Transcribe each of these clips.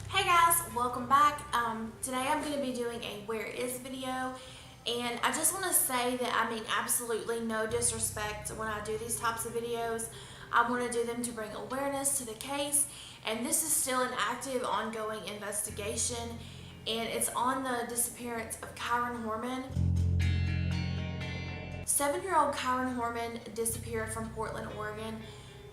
Hey guys, welcome back. Today I'm going to be doing a where is video, and I just want to say that I mean absolutely no disrespect when I do these types of videos. I want to do them to bring awareness to the case, and this is still an active ongoing investigation, and it's on the disappearance of Kyron Horman. 7-year-old Kyron Horman disappeared from Portland, Oregon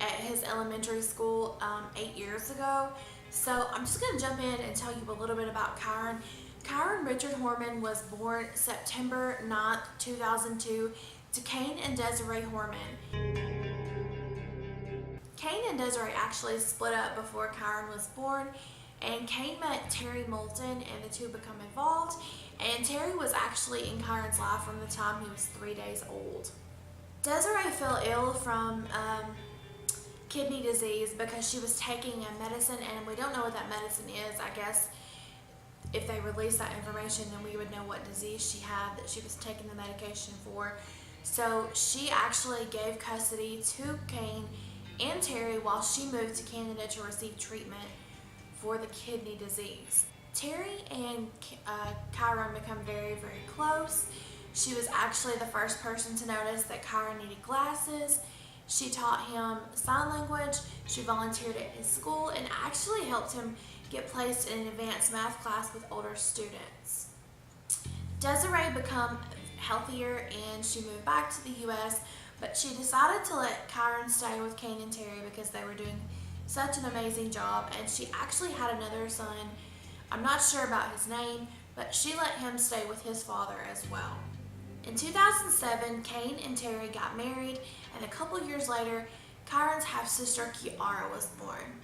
at his elementary school 8 years ago. So I'm just going to jump in and tell you a little bit about Kyron. Kyron Richard Horman was born September 9th, 2002 to Kane and Desiree Horman. Kane and Desiree actually split up before Kyron was born, and Kane met Terry Moulton and the two become involved, and Terry was actually in Kyron's life from the time he was 3 days old. Desiree fell ill from kidney disease because she was taking a medicine, and we don't know what that medicine is. I guess if they release that information, then we would know what disease she had that she was taking the medication for. So she actually gave custody to Kane and Terry while she moved to Canada to receive treatment for the kidney disease. Terry and Kyron become very, very close. She was actually the first person to notice that Kyron needed glasses. She taught him sign language, she volunteered at his school, and actually helped him get placed in an advanced math class with older students. Desiree became healthier and she moved back to the US, but she decided to let Kyron stay with Kane and Terry because they were doing such an amazing job, and she actually had another son. I'm not sure about his name, but she let him stay with his father as well. In 2007, Kane and Terry got married, and a couple years later, Kyron's half-sister Kiara was born.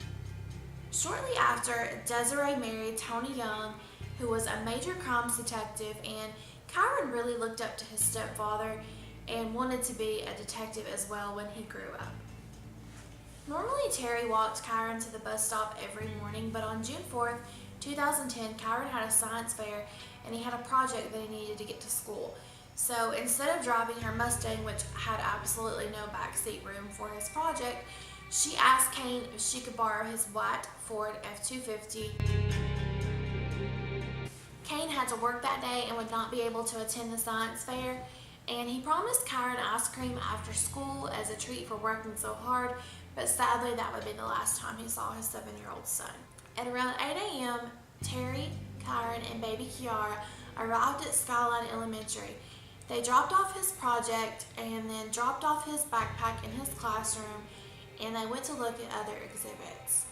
Shortly after, Desiree married Tony Young, who was a major crimes detective, and Kyron really looked up to his stepfather and wanted to be a detective as well when he grew up. Normally, Terry walked Kyron to the bus stop every morning, but on June 4th, 2010, Kyron had a science fair and he had a project that he needed to get to school. So instead of driving her Mustang, which had absolutely no backseat room for his project, she asked Kane if she could borrow his white Ford F-250. Kane had to work that day and would not be able to attend the science fair, and he promised Kyron ice cream after school as a treat for working so hard, but sadly that would be the last time he saw his 7-year-old son. At around 8 a.m., Terry, Kyron, and baby Kiara arrived at Skyline Elementary. They dropped off his project and then dropped off his backpack in his classroom, and they went to look at other exhibits.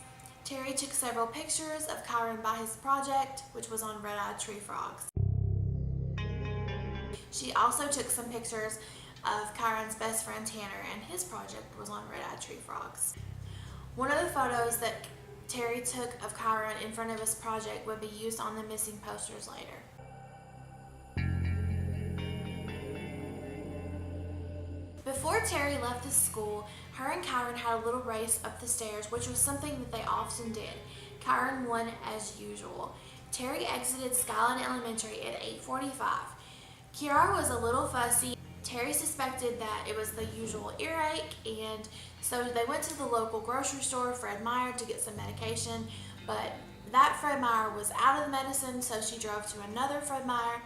Terry took several pictures of Kyron by his project, which was on red-eyed tree frogs. She also took some pictures of Kyron's best friend Tanner, and his project was on red-eyed tree frogs. One of the photos that Terry took of Kyron in front of his project would be used on the missing posters later. Before Terry left the school, her and Kyron had a little race up the stairs, which was something that they often did. Kyron won as usual. Terry exited Skyline Elementary at 8:45. Kiara was a little fussy. Terry suspected that it was the usual earache, and so they went to the local grocery store, Fred Meyer, to get some medication, but that Fred Meyer was out of the medicine, so she drove to another Fred Meyer,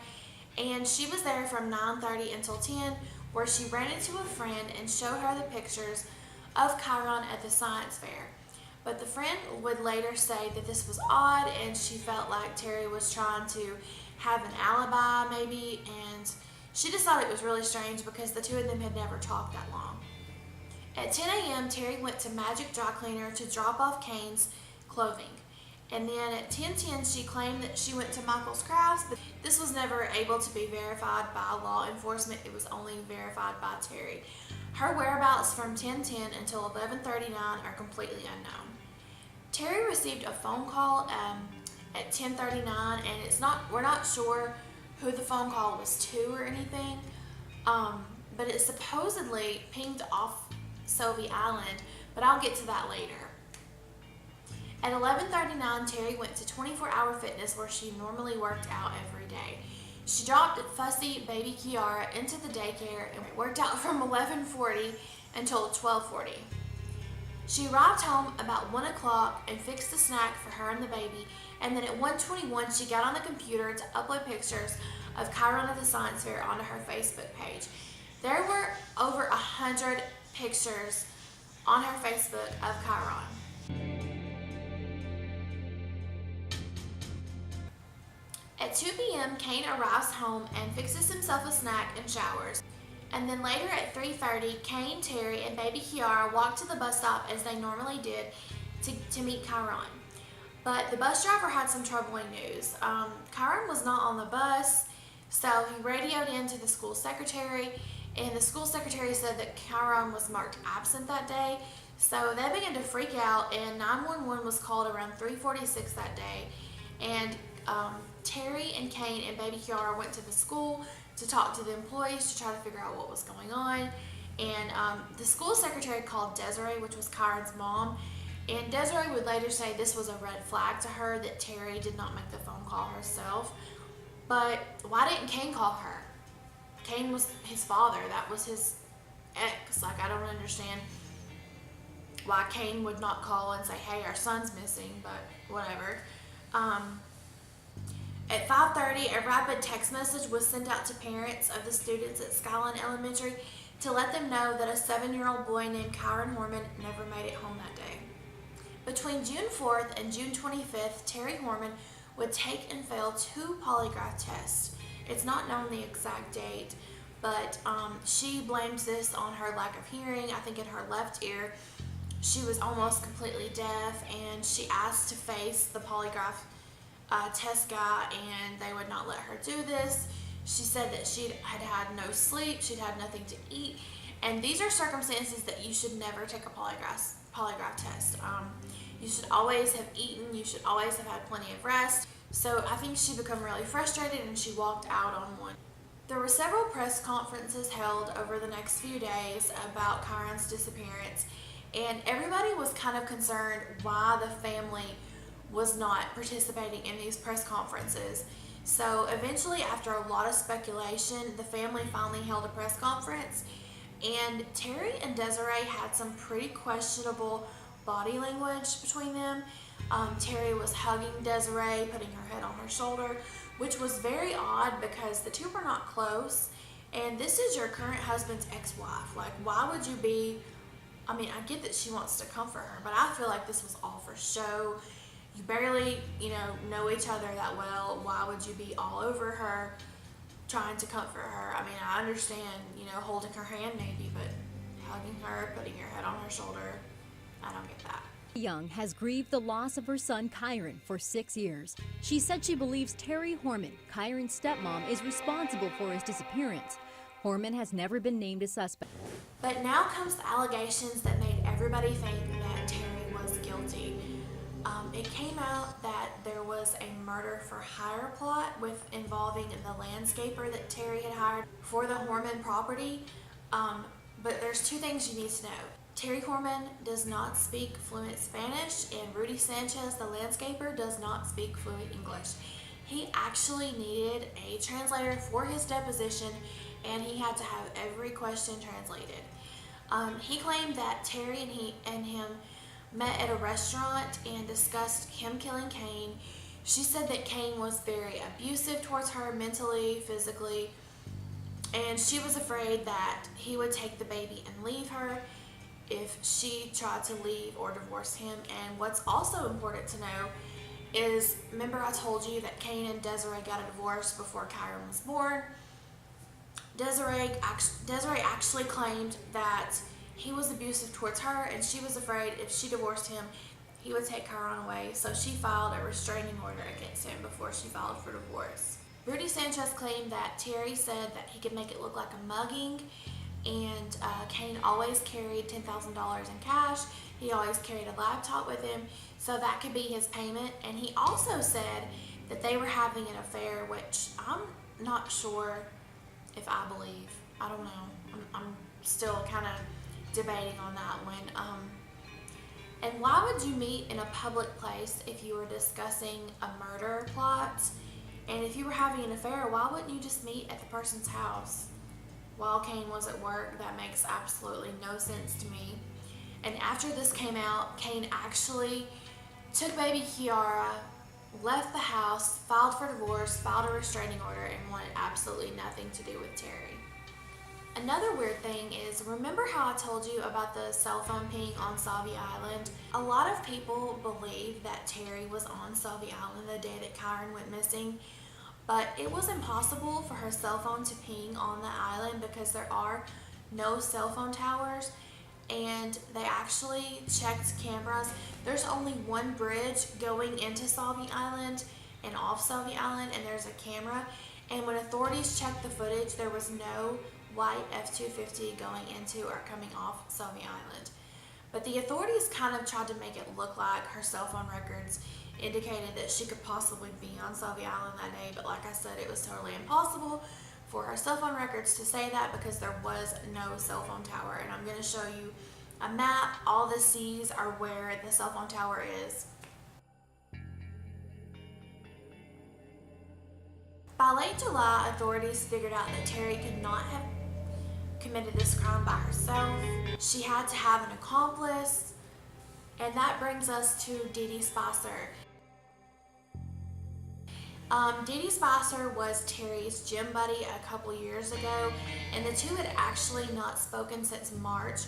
and she was there from 9:30 until 10, where she ran into a friend and showed her the pictures of Kyron at the science fair. But the friend would later say that this was odd, and she felt like Terry was trying to have an alibi maybe, and she just thought it was really strange because the two of them had never talked that long. At 10 a.m., Terry went to Magic Dry Cleaner to drop off Kane's clothing. And then at 10:10, she claimed that she went to Michael's Crafts, but this was never able to be verified by law enforcement. It was only verified by Terry. Her whereabouts from 10:10 until 11:39 are completely unknown. Terry received a phone call at 10:39, and we're not sure who the phone call was to or anything, but it supposedly pinged off Sylvie Island, but I'll get to that later. At 11:39, Terry went to 24-Hour Fitness, where she normally worked out every day. She dropped fussy baby Kiara into the daycare and worked out from 11:40 until 12:40. She arrived home about 1 o'clock and fixed a snack for her and the baby, and then at 1:21 she got on the computer to upload pictures of Kyron at the science fair onto her Facebook page. There were over 100 pictures on her Facebook of Kyron. At 2 p.m., Kane arrives home and fixes himself a snack and showers. And then later at 3:30, Kane, Terry, and baby Kiara walked to the bus stop as they normally did to meet Kyron. But the bus driver had some troubling news. Kyron was not on the bus, so he radioed in to the school secretary, and the school secretary said that Kyron was marked absent that day. So they began to freak out, and 911 was called around 3:46 that day. And Terry and Kane and baby Kiara went to the school to talk to the employees to try to figure out what was going on. And the school secretary called Desiree, which was Kyron's mom, and Desiree would later say this was a red flag to her that Terry did not make the phone call herself. But why didn't Kane call her? Kane was his father. That was his ex. Like, I don't understand why Kane would not call and say, hey, our son's missing, but whatever. At 5:30, a rapid text message was sent out to parents of the students at Skyline Elementary to let them know that a 7-year-old boy named Kyron Horman never made it home that day. Between June 4th and June 25th, Terry Horman would take and fail 2 polygraph tests. It's not known the exact date, but she blames this on her lack of hearing. I think in her left ear, she was almost completely deaf, and she asked to face the polygraph test guy, and they would not let her do this. She said that she had had no sleep, she'd had nothing to eat, and these are circumstances that you should never take a polygraph test. You should always have eaten, you should always have had plenty of rest. So I think she became really frustrated and she walked out on one. There were several press conferences held over the next few days about Kyron's disappearance, and everybody was kind of concerned why the family was not participating in these press conferences. So eventually, after a lot of speculation, the family finally held a press conference, and Terry and Desiree had some pretty questionable body language between them. Terry was hugging Desiree, putting her head on her shoulder, which was very odd because the two were not close, and this is your current husband's ex-wife. Like, why would you be, I mean, I get that she wants to comfort her, but I feel like this was all for show. You barely, know each other that well. Why would you be all over her, trying to comfort her? I mean, I understand, holding her hand maybe, but hugging her, putting your head on her shoulder, I don't get that. Young has grieved the loss of her son Kyron for 6 years. She said she believes Terry Horman, Kyron's stepmom, is responsible for his disappearance. Horman has never been named a suspect. But now comes the allegations that made everybody think that Terry was guilty. It came out that there was a murder for hire plot involving the landscaper that Terry had hired for the Horman property. But there's 2 things you need to know. Terry Horman does not speak fluent Spanish, and Rudy Sanchez, the landscaper, does not speak fluent English. He actually needed a translator for his deposition, and he had to have every question translated. He claimed that Terry and him met at a restaurant and discussed him killing Kane. She said that Kane was very abusive towards her mentally, physically, and she was afraid that he would take the baby and leave her if she tried to leave or divorce him. And what's also important to know is, remember I told you that Kane and Desiree got a divorce before Kyron was born? Desiree actually claimed that he was abusive towards her, and she was afraid if she divorced him, he would take Kyron away. So she filed a restraining order against him before she filed for divorce. Rudy Sanchez claimed that Terry said that he could make it look like a mugging, and Kane always carried $10,000 in cash. He always carried a laptop with him, so that could be his payment. And he also said that they were having an affair, which I'm not sure if I believe. I don't know. I'm still kind of debating on that one. And why would you meet in a public place if you were discussing a murder plot? And if you were having an affair, why wouldn't you just meet at the person's house while Kane was at work? That makes absolutely no sense to me. And after this came out, Kane actually took baby Kiara, left the house, filed for divorce, filed a restraining order, and wanted absolutely nothing to do with Terry. Another weird thing is, remember how I told you about the cell phone ping on Sauvie Island? A lot of people believe that Terry was on Sauvie Island the day that Kyron went missing, but it was impossible for her cell phone to ping on the island because there are no cell phone towers, and they actually checked cameras. There's only one bridge going into Sauvie Island and off Sauvie Island, and there's a camera, and when authorities checked the footage, there was no white F-250 going into or coming off Sauvie Island. But the authorities kind of tried to make it look like her cell phone records indicated that she could possibly be on Sauvie Island that day, but like I said, it was totally impossible for her cell phone records to say that because there was no cell phone tower. And I'm going to show you a map. All the C's are where the cell phone tower is. By late July, authorities figured out that Terry could not have committed this crime by herself. She had to have an accomplice, and that brings us to Dee Dee Spicer. Dee Dee Spicer was Terry's gym buddy a couple years ago, and the two had actually not spoken since March,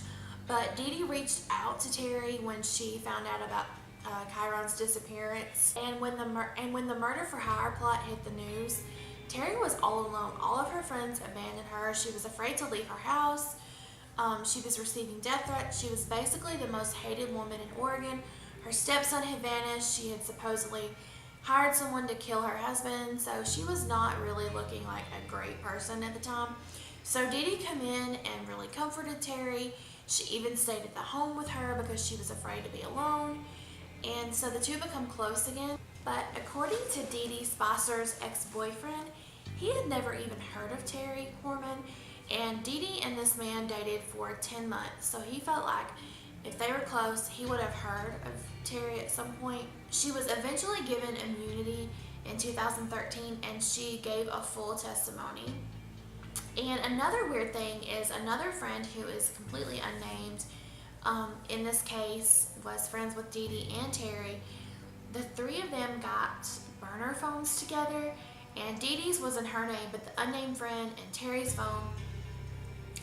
but Dee Dee reached out to Terry when she found out about Kyron's disappearance, and when the murder for hire plot hit the news, Terry was all alone. All of her friends abandoned her. She was afraid to leave her house. She was receiving death threats. She was basically the most hated woman in Oregon. Her stepson had vanished. She had supposedly hired someone to kill her husband, so she was not really looking like a great person at the time. So Dee Dee came in and really comforted Terry. She even stayed at the home with her because she was afraid to be alone. And so the two become close again. But according to Dee Dee Spicer's ex-boyfriend, he had never even heard of Terry Horman, and Dee Dee and this man dated for 10 months, so he felt like if they were close, he would have heard of Terry at some point. She was eventually given immunity in 2013, and she gave a full testimony. And another weird thing is another friend who is completely unnamed in this case was friends with Dee Dee and Terry. The three of them got burner phones together, and Dee Dee's was in her name, but the unnamed friend and Terry's phone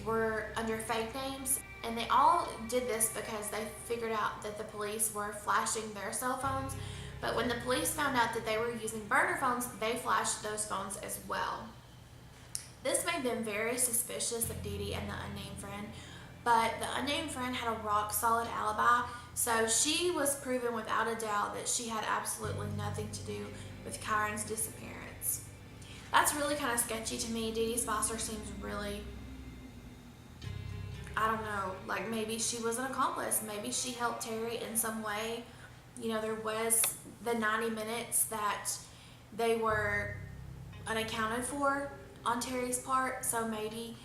were under fake names. And they all did this because they figured out that the police were flashing their cell phones. But when the police found out that they were using burner phones, they flashed those phones as well. This made them very suspicious of Dee Dee and the unnamed friend. But the unnamed friend had a rock solid alibi, so she was proven without a doubt that she had absolutely nothing to do with Kyron's disappearance. That's really kind of sketchy to me. Dee Dee Spicer seems really, I don't know, like maybe she was an accomplice. Maybe she helped Terry in some way. You know, there was the 90 minutes that they were unaccounted for on Terry's part, so maybe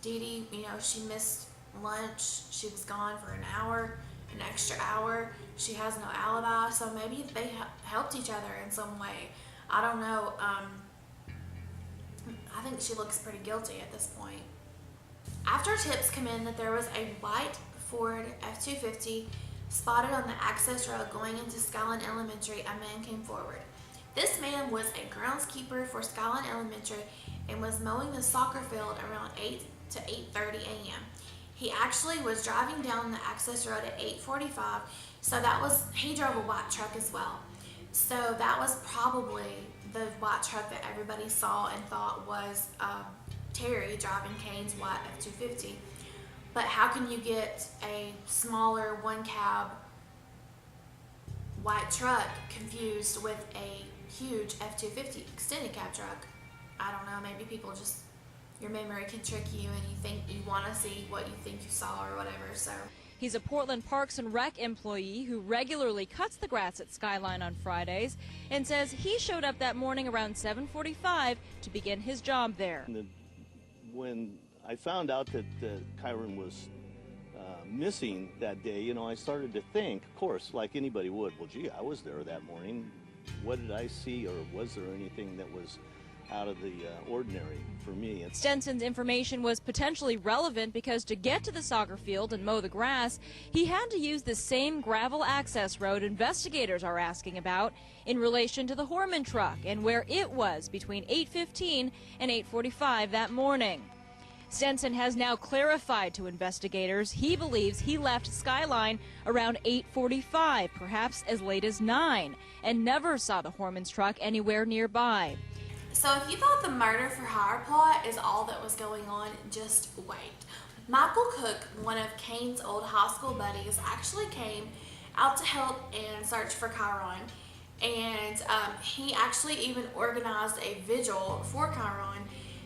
Dee Dee, you know, she missed lunch, she was gone for an hour, an extra hour, she has no alibi, so maybe they helped each other in some way. I don't know. I think she looks pretty guilty at this point. After tips come in that there was a white Ford F-250 spotted on the access road going into Skyline Elementary, a man came forward. This man was a groundskeeper for Skyline Elementary and was mowing the soccer field around 8 to 8:30 a.m. He actually was driving down the access road at 8:45, so he drove a white truck as well. So that was probably the white truck that everybody saw and thought was Terry driving Kane's white F-250. But how can you get a smaller one cab white truck confused with a huge F-250 extended cab truck? I don't know, maybe people just, your memory can trick you and you think you want to see what you think you saw or whatever, so. He's a Portland Parks and Rec employee who regularly cuts the grass at Skyline on Fridays and says he showed up that morning around 7:45 to begin his job there. When I found out that Kyron was missing that day, you know, I started to think, of course, like anybody would, well, gee, I was there that morning. What did I see, or was there anything that was out of the ordinary for me. Stenson's information was potentially relevant because to get to the soccer field and mow the grass, he had to use the same gravel access road investigators are asking about in relation to the Horman truck and where it was between 8:15 and 8:45 that morning. Stenson has now clarified to investigators he believes he left Skyline around 8:45, perhaps as late as 9, and never saw the Horman's truck anywhere nearby. So if you thought the murder for hire plot is all that was going on, just wait. Michael Cook, one of Kane's old high school buddies, actually came out to help and search for Kyron. And he actually even organized a vigil for Kyron,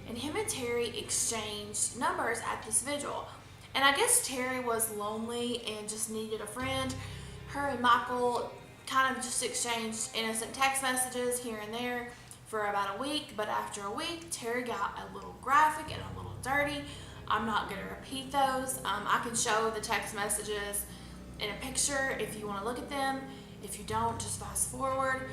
and him and Terry exchanged numbers at this vigil. And I guess Terry was lonely and just needed a friend. Her and Michael kind of just exchanged innocent text messages here and there for about a week, but after a week, Terry got a little graphic and a little dirty. I'm not going to repeat those. I can show the text messages in a picture if you want to look at them. If you don't, just fast forward.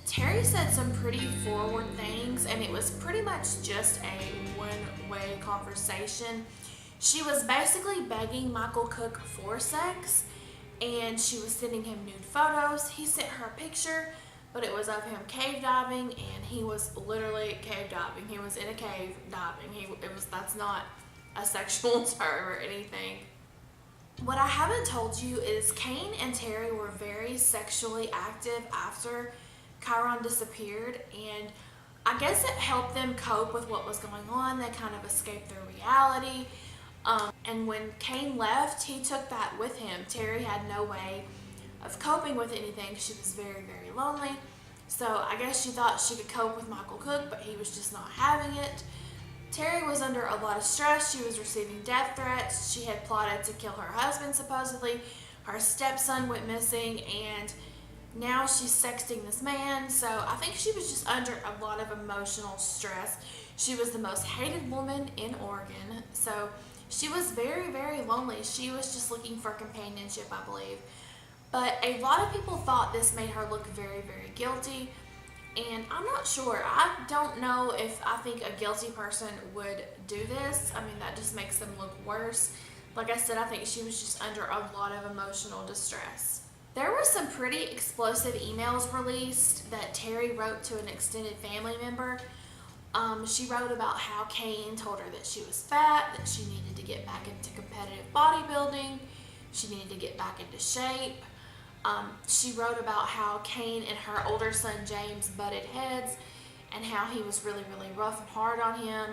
Terry said some pretty forward things, and it was pretty much just a one-way conversation. She was basically begging Michael Cook for sex, and she was sending him nude photos. He sent her a picture, but it was of him cave diving, and he was literally cave diving. He was in a cave diving. That's not a sexual term or anything. What I haven't told you is Kane and Terry were very sexually active after Kyron disappeared, and I guess it helped them cope with what was going on. They kind of escaped their reality. And when Kane left, he took that with him. Terry had no way of coping with anything. She was very, very lonely. So I guess she thought she could cope with Michael Cook, but he was just not having it. Terry was under a lot of stress. She was receiving death threats. She had plotted to kill her husband, supposedly. Her stepson went missing, and now she's sexting this man. So I think she was just under a lot of emotional stress. She was the most hated woman in Oregon. So she was very, very lonely. She was just looking for companionship, I believe. But a lot of people thought this made her look very, very guilty. And I'm not sure. I don't know if I think a guilty person would do this. I mean, that just makes them look worse. Like I said, I think she was just under a lot of emotional distress. There were some pretty explosive emails released that Terry wrote to an extended family member. She wrote about how Kane told her that she was fat, that she needed to get back into competitive bodybuilding, she needed to get back into shape. She wrote about how Kane and her older son James butted heads and how he was really, really rough and hard on him.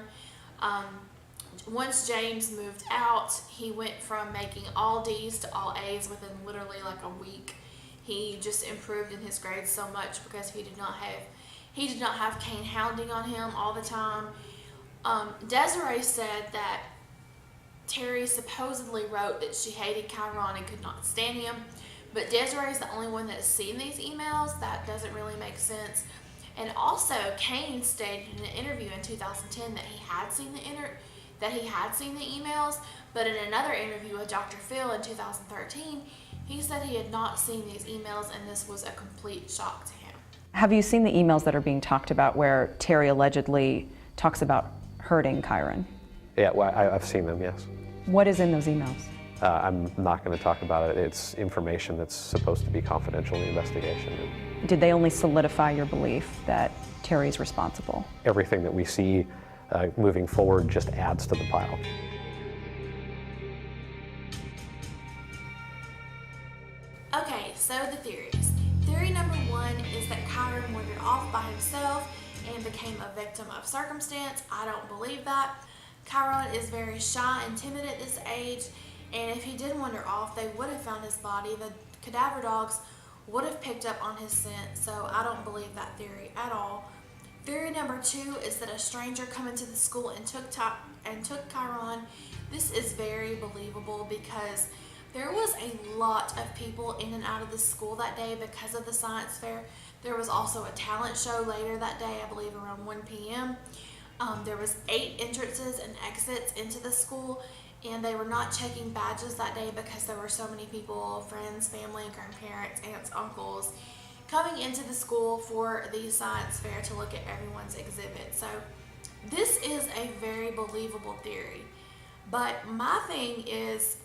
Once James moved out, he went from making all D's to all A's within literally like a week. He just improved in his grades so much because he did not have Kane hounding on him all the time. Desiree said that Terry supposedly wrote that she hated Kyron and could not stand him, but Desiree is the only one that has seen these emails. That doesn't really make sense. And also, Kane stated in an interview in 2010 that he had seen the emails, but in another interview with Dr. Phil in 2013, he said he had not seen these emails, and this was a complete shock to him. Have you seen the emails that are being talked about where Terry allegedly talks about hurting Kyron? Yeah, well, I've seen them, yes. What is in those emails? I'm not going to talk about it. It's information that's supposed to be confidential in the investigation. Did they only solidify your belief that Terry's responsible? Everything that we see moving forward just adds to the pile. Okay, so the theories. Theory number one is that Kyron wandered off by himself and became a victim of circumstance. I don't believe that. Kyron is very shy and timid at this age, and if he did wander off, they would have found his body. The cadaver dogs would have picked up on his scent, so I don't believe that theory at all. Theory number 2 is that a stranger come into the school and took Kyron. This is very believable because there was a lot of people in and out of the school that day because of the science fair. There was also a talent show later that day, I believe around 1 p.m. There was 8 entrances and exits into the school, and they were not checking badges that day because there were so many people, friends, family, grandparents, aunts, uncles, coming into the school for the science fair to look at everyone's exhibit. So this is a very believable theory. But my thing is,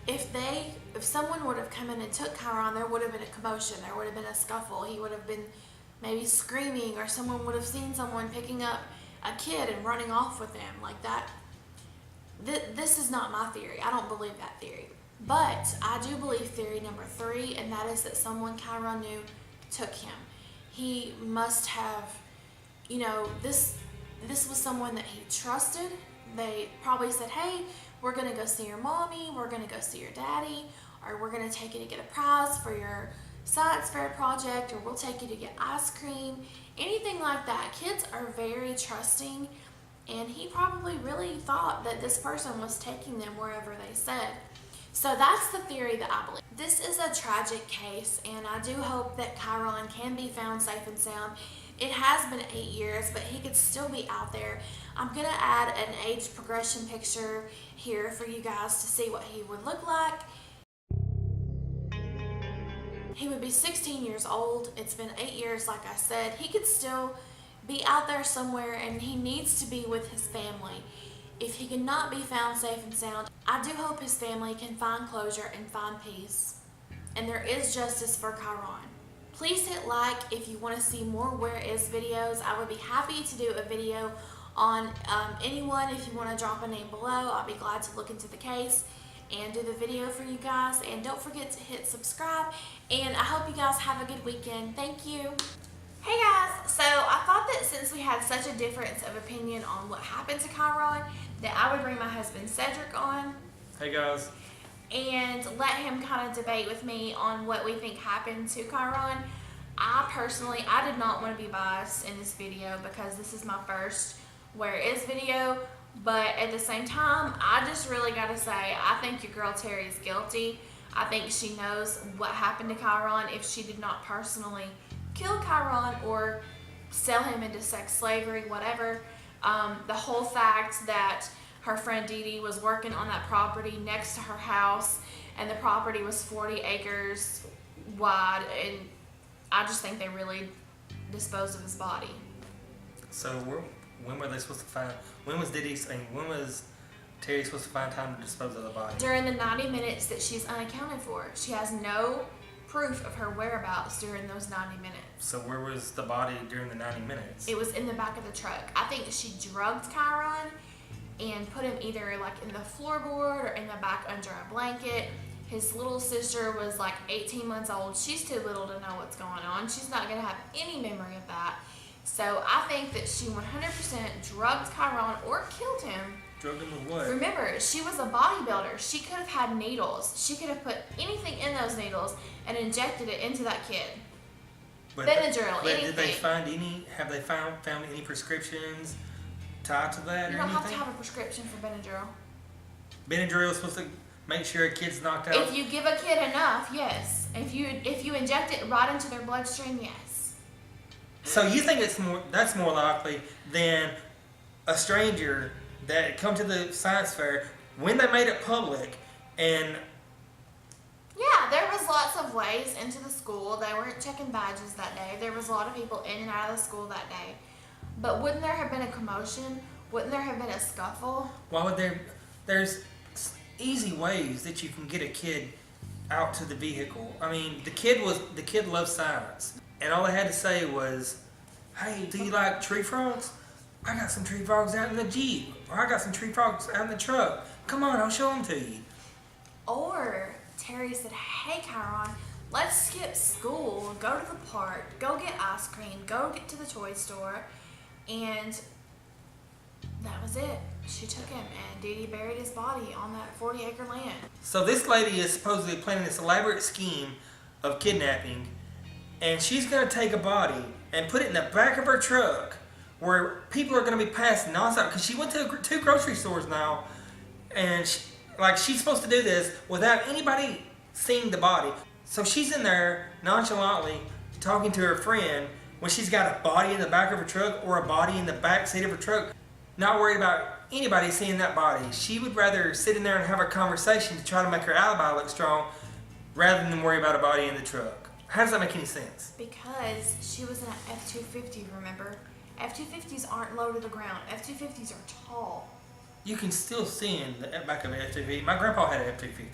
if someone would have come in and took Kyron, there would have been a commotion, there would have been a scuffle, he would have been maybe screaming, or someone would have seen someone picking up a kid and running off with them like that. This is not my theory. I don't believe that theory. But I do believe theory number 3, and that is that someone Kyron knew took him. He must have, this was someone that he trusted. They probably said, hey, we're going to go see your mommy, we're going to go see your daddy, or we're going to take you to get a prize for your science fair project, or we'll take you to get ice cream, anything like that. Kids are very trusting, and he probably really thought that this person was taking them wherever they said. So that's the theory that I believe. This is a tragic case, and I do hope that Kyron can be found safe and sound. It has been 8 years, but he could still be out there. I'm going to add an age progression picture here for you guys to see what he would look like. He would be 16 years old. It's been 8 years, like I said. He could still be out there somewhere, and he needs to be with his family. If he cannot be found safe and sound, I do hope his family can find closure and find peace. And there is justice for Kyron. Please hit like if you want to see more Where Is videos. I would be happy to do a video on anyone. If you want to drop a name below, I'll be glad to look into the case and do the video for you guys. And don't forget to hit subscribe. And I hope you guys have a good weekend. Thank you. Hey guys, so I thought that since we had such a difference of opinion on what happened to Kyron, that I would bring my husband Cedric on. Hey guys. And let him kind of debate with me on what we think happened to Kyron. I did not want to be biased in this video because this is my first Where Is video, but at the same time, I just really gotta say, I think your girl Terry is guilty. I think she knows what happened to Kyron if she did not personally kill Kyron or sell him into sex slavery, whatever. The whole fact that her friend Dee Dee was working on that property next to her house, and the property was 40 acres wide, and I just think they really disposed of his body. So when were they supposed to find? When was Terry supposed to find time to dispose of the body? During the 90 minutes that she's unaccounted for. She has no proof of her whereabouts during those 90 minutes. So where was the body during the 90 minutes? It was in the back of the truck. I think she drugged Kyron and put him either like in the floorboard or in the back under a blanket. His little sister was like 18 months old. She's too little to know what's going on. She's not going to have any memory of that. So I think that she 100% drugged Kyron or killed him. Drugged him with what? Remember, she was a bodybuilder. She could have had needles. She could have put anything in those needles and injected it into that kid. Benadryl, anything. Did they find any? Have they found any prescriptions tied to that? You or don't anything? have to have a prescription for Benadryl. Benadryl is supposed to make sure a kid's knocked out. If you give a kid enough, yes. If you inject it right into their bloodstream, yes. So you think that's more likely than a stranger that come to the science fair when they made it public and... Yeah, there was lots of ways into the school. They weren't checking badges that day. There was a lot of people in and out of the school that day. But wouldn't there have been a commotion? Wouldn't there have been a scuffle? Why would there's easy ways that you can get a kid out to the vehicle. I mean, the kid loves science. And all they had to say was, hey, do you like tree frogs? I got some tree frogs out in the Jeep. Or I got some tree frogs out in the truck. Come on, I'll show them to you. Or Terry said, hey, Kyron, let's skip school, go to the park, go get ice cream, go get to the toy store. And that was it. She took him, and Dee Dee buried his body on that 40-acre land. So this lady is supposedly planning this elaborate scheme of kidnapping, and she's going to take a body and put it in the back of her truck where people are going to be passing nonstop. Because she went to 2 grocery stores now, and she's supposed to do this without anybody seeing the body. So she's in there nonchalantly talking to her friend when she's got a body in the back of her truck or a body in the back seat of her truck, not worried about anybody seeing that body. She would rather sit in there and have a conversation to try to make her alibi look strong rather than worry about a body in the truck. How does that make any sense? Because she was in an F-250, remember? F-250s aren't low to the ground. F-250s are tall. You can still see in the back of an F-250. My grandpa had an F-250.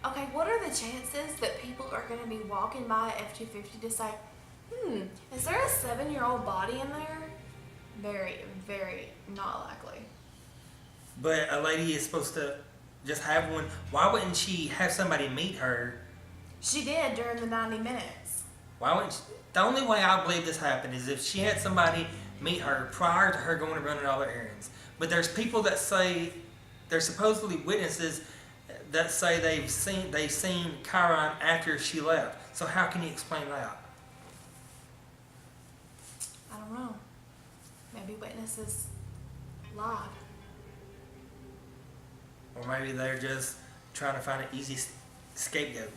Okay, what are the chances that people are going to be walking by an F-250 to say, is there a 7-year-old body in there? Very, very not likely. But a lady is supposed to just have one. Why wouldn't she have somebody meet her? She did during the 90 minutes. Why wouldn't she? The only way I believe this happened is if she had somebody meet her prior to her going and running all her errands. But there's people that say, there's supposedly witnesses that say they've seen Kyron after she left. So how can you explain that? I don't know. Maybe witnesses lied. Or maybe they're just trying to find an easy scapegoat.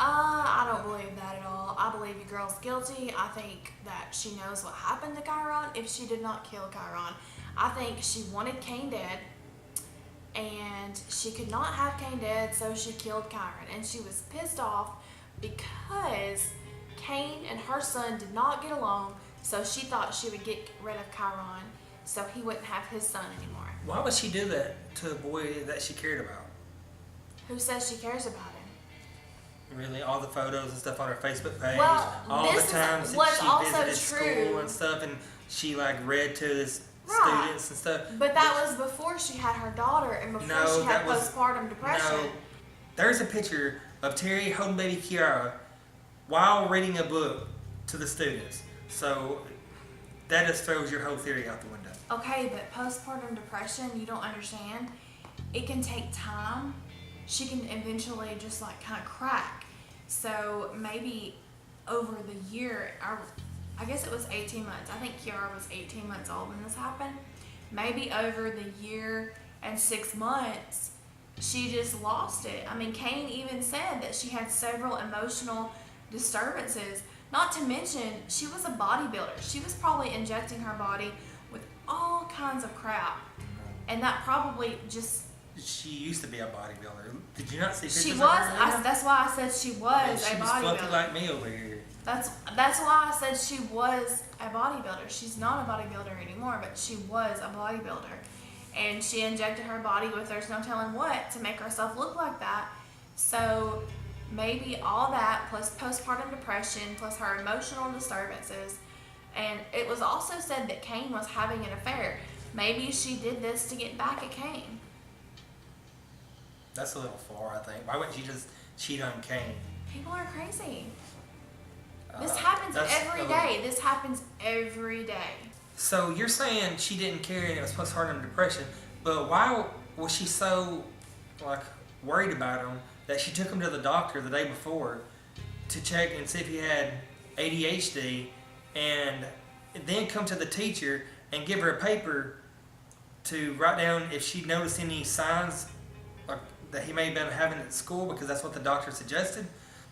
I don't believe that at all. I believe your girl's guilty. I think that she knows what happened to Kyron if she did not kill Kyron. I think she wanted Kane dead, and she could not have Kane dead, so she killed Kyron. And she was pissed off because Kane and her son did not get along, so she thought she would get rid of Kyron so he wouldn't have his son anymore. Why would she do that to a boy that she cared about? Who says she cares about him? Really, all the photos and stuff on her Facebook page, Well, all the this is times what's that she also visited true. school and stuff, and she read to the Right. students and stuff. But that was before she had her daughter and before No, she had that was- postpartum depression. No, there's a picture of Terry holding baby Kiara while reading a book to the students. So that just throws your whole theory out the window. Okay, but postpartum depression, you don't understand. It can take time. She can eventually just kind of crack. So maybe over the year, I guess it was 18 months. I think Kiara was 18 months old when this happened. Maybe over the year and 6 months, she just lost it. I mean, Kane even said that she had several emotional disturbances. Not to mention, she was a bodybuilder. She was probably injecting her body with all kinds of crap. And that probably just... She used to be a bodybuilder. Did you not see pictures She of was. her now? That's why I said she was She a was fluffy bodybuilder. like me over here. That's why I said she was a bodybuilder. She's not a bodybuilder anymore, but she was a bodybuilder. And she injected her body with there's no telling what to make herself look like that. So maybe all that plus postpartum depression plus her emotional disturbances. And it was also said that Kane was having an affair. Maybe she did this to get back at Kane. That's a little far, I think. Why wouldn't she just cheat on Kane? People are crazy. This happens that's every a day. This happens every day. So you're saying she didn't care and it was postpartum depression, but why was she so worried about him that she took him to the doctor the day before to check and see if he had ADHD, and then come to the teacher and give her a paper to write down if she noticed any signs that he may have been having at school, because that's what the doctor suggested?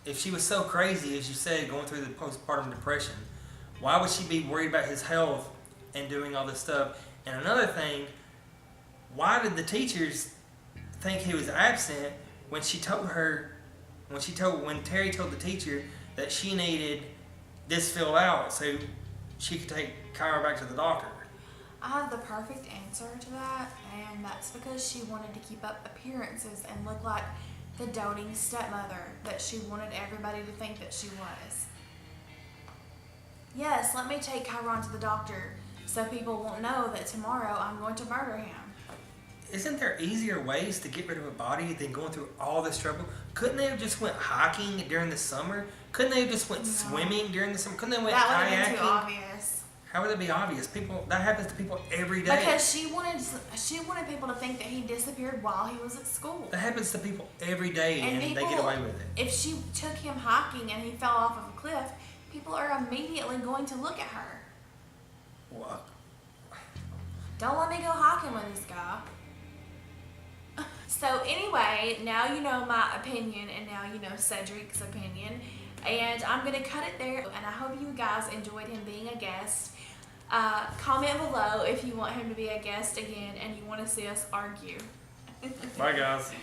If she was so crazy, as you said, going through the postpartum depression, why would she be worried about his health and doing all this stuff? And another thing, why did the teachers think he was absent when when Terry told the teacher that she needed this filled out so she could take Kyra back to the doctor? I have the perfect answer to that, and that's because she wanted to keep up appearances and look like the doting stepmother that she wanted everybody to think that she was. Yes, let me take Kyron to the doctor so people won't know that tomorrow I'm going to murder him. Isn't there easier ways to get rid of a body than going through all this trouble? Couldn't they have just went hiking during the summer? Couldn't they have just went swimming during the summer? Couldn't they went That would kayaking? have been too obvious. How would it be obvious? That happens to people every day. Because she wanted people to think that he disappeared while he was at school. That happens to people every day, and they get away with it. If she took him hiking and he fell off of a cliff, people are immediately going to look at her. What? Don't let me go hiking with this guy. So anyway, now you know my opinion, and now you know Cedric's opinion. And I'm going to cut it there, and I hope you guys enjoyed him being a guest. Comment below if you want him to be a guest again and you want to see us argue. Bye, guys.